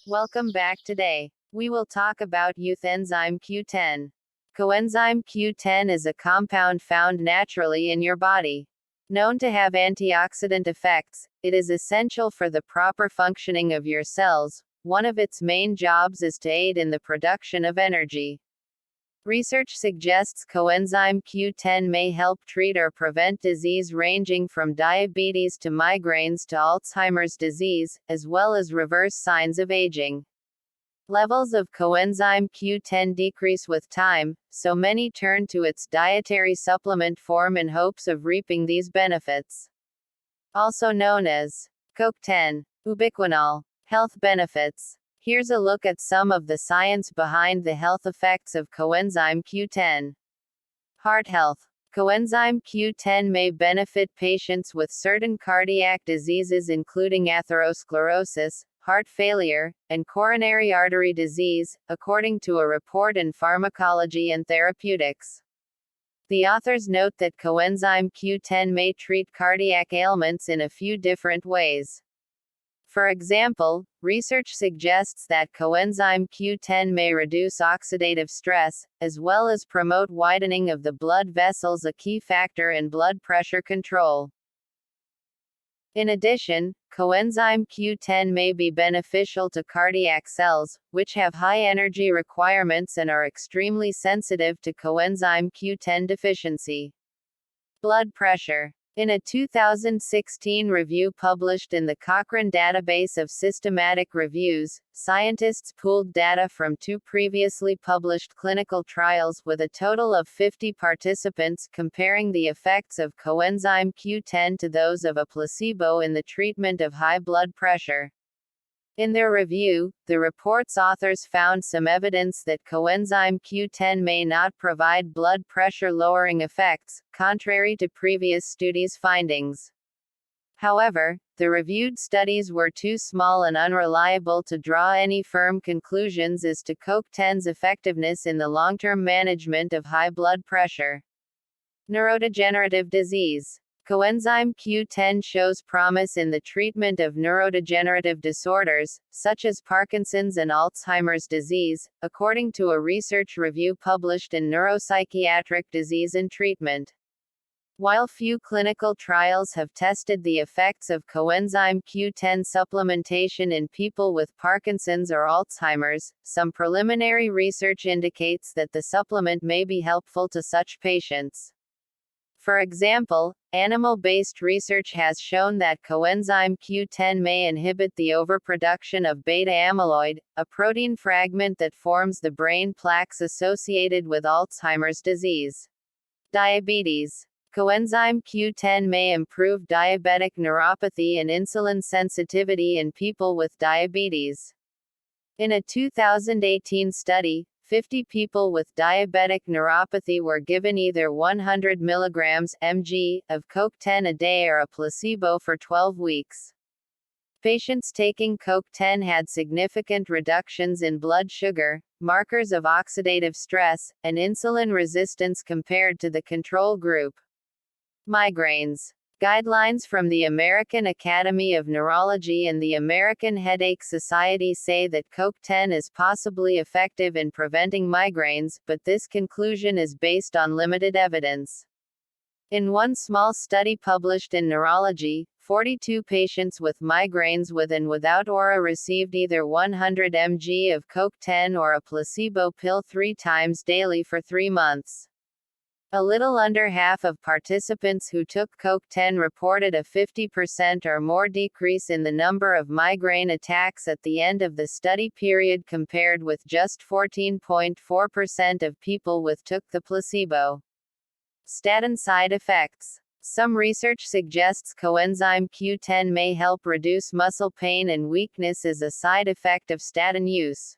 Welcome back. Today, we will talk about Coenzyme Q10. Coenzyme Q10 is a compound found naturally in your body. Known to have antioxidant effects, it is essential for the proper functioning of your cells. One of its main jobs is to aid in the production of energy. Research suggests coenzyme Q10 may help treat or prevent disease ranging from diabetes to migraines to Alzheimer's disease, as well as reverse signs of aging. Levels of coenzyme Q10 decrease with time, so many turn to its dietary supplement form in hopes of reaping these benefits. Also known as CoQ10, ubiquinol. Health benefits. Here's a look at some of the science behind the health effects of coenzyme Q10. Heart health. Coenzyme Q10 may benefit patients with certain cardiac diseases including atherosclerosis, heart failure, and coronary artery disease, according to a report in Pharmacology and Therapeutics. The authors note that coenzyme Q10 may treat cardiac ailments in a few different ways. For example, research suggests that coenzyme Q10 may reduce oxidative stress, as well as promote widening of the blood vessels, a key factor in blood pressure control. In addition, coenzyme Q10 may be beneficial to cardiac cells, which have high energy requirements and are extremely sensitive to coenzyme Q10 deficiency. Blood pressure. In a 2016 review published in the Cochrane Database of Systematic Reviews, scientists pooled data from 2 previously published clinical trials with a total of 50 participants, comparing the effects of coenzyme Q10 to those of a placebo in the treatment of high blood pressure. In their review, the report's authors found some evidence that coenzyme Q10 may not provide blood pressure-lowering effects, contrary to previous studies' findings. However, the reviewed studies were too small and unreliable to draw any firm conclusions as to CoQ10's effectiveness in the long-term management of high blood pressure. Neurodegenerative disease. Coenzyme Q10 shows promise in the treatment of neurodegenerative disorders, such as Parkinson's and Alzheimer's disease, according to a research review published in Neuropsychiatric Disease and Treatment. While few clinical trials have tested the effects of coenzyme Q10 supplementation in people with Parkinson's or Alzheimer's, some preliminary research indicates that the supplement may be helpful to such patients. For example, animal-based research has shown that coenzyme Q10 may inhibit the overproduction of beta-amyloid, a protein fragment that forms the brain plaques associated with Alzheimer's disease. Diabetes. Coenzyme Q10 may improve diabetic neuropathy and insulin sensitivity in people with diabetes. In a 2018 study, 50 people with diabetic neuropathy were given either 100 mg/mg of CoQ10 a day or a placebo for 12 weeks. Patients taking CoQ10 had significant reductions in blood sugar, markers of oxidative stress, and insulin resistance compared to the control group. Migraines. Guidelines from the American Academy of Neurology and the American Headache Society say that CoQ10 is possibly effective in preventing migraines, but this conclusion is based on limited evidence. In one small study published in Neurology, 42 patients with migraines with and without aura received either 100 mg of CoQ10 or a placebo pill 3 times daily for 3 months. A little under half of participants who took CoQ10 reported a 50% or more decrease in the number of migraine attacks at the end of the study period, compared with just 14.4% of people who took the placebo. Statin side effects. Some research suggests coenzyme Q10 may help reduce muscle pain and weakness as a side effect of statin use.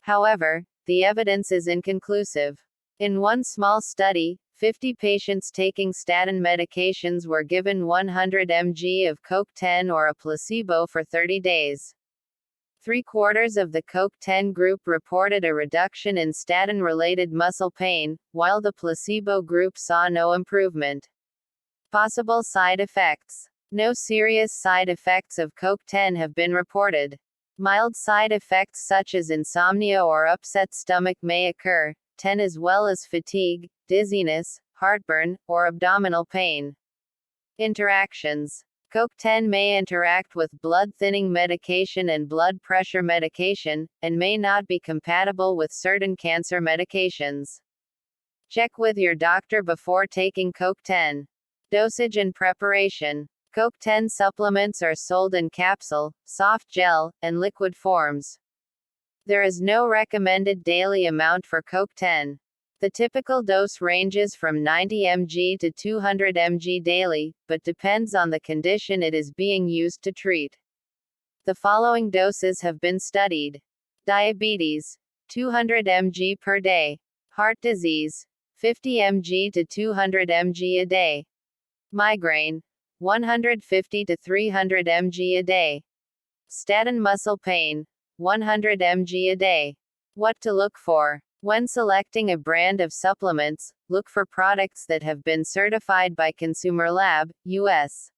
However, the evidence is inconclusive. In one small study, 50 patients taking statin medications were given 100 mg of CoQ10 or a placebo for 30 days. 3/4 of the CoQ10 group reported a reduction in statin-related muscle pain, while the placebo group saw no improvement. Possible side effects. No serious side effects of CoQ10 have been reported. Mild side effects such as insomnia or upset stomach may occur, 10 as well as fatigue, dizziness, heartburn, or abdominal pain. Interactions. CoQ10 may interact with blood-thinning medication and blood pressure medication, and may not be compatible with certain cancer medications. Check with your doctor before taking CoQ10. Dosage and preparation. CoQ10 supplements are sold in capsule, soft gel, and liquid forms. There is no recommended daily amount for CoQ10. The typical dose ranges from 90 mg to 200 mg daily, but depends on the condition it is being used to treat. The following doses have been studied. Diabetes, 200 mg per day. Heart disease, 50 mg to 200 mg a day. Migraine, 150 to 300 mg a day. Statin muscle pain, 100 mg a day. What to look for. When selecting a brand of supplements, look for products that have been certified by Consumer Lab, U.S.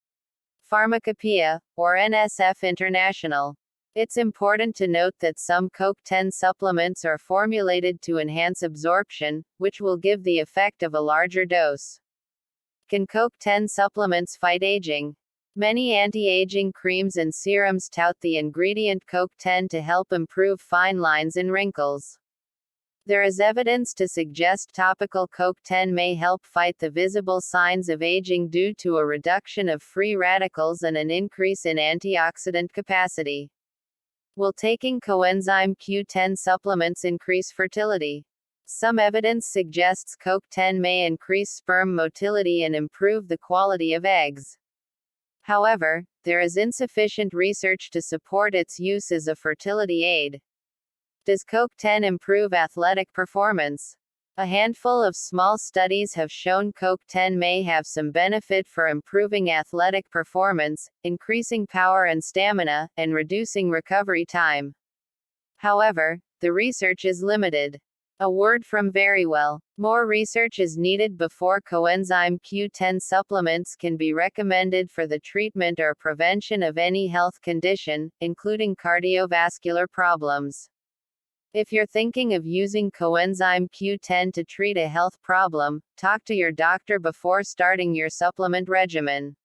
Pharmacopoeia, or NSF International. It's important to note that some CoQ10 supplements are formulated to enhance absorption, which will give the effect of a larger dose. Can CoQ10 supplements fight aging? Many anti-aging creams and serums tout the ingredient CoQ10 to help improve fine lines and wrinkles. There is evidence to suggest topical CoQ10 may help fight the visible signs of aging due to a reduction of free radicals and an increase in antioxidant capacity. Will taking Coenzyme Q10 supplements increase fertility? Some evidence suggests CoQ10 may increase sperm motility and improve the quality of eggs. However, there is insufficient research to support its use as a fertility aid. Does CoQ10 improve athletic performance? A handful of small studies have shown CoQ10 may have some benefit for improving athletic performance, increasing power and stamina, and reducing recovery time. However, the research is limited. A word from Verywell. More research is needed before Coenzyme Q10 supplements can be recommended for the treatment or prevention of any health condition, including cardiovascular problems. If you're thinking of using Coenzyme Q10 to treat a health problem, talk to your doctor before starting your supplement regimen.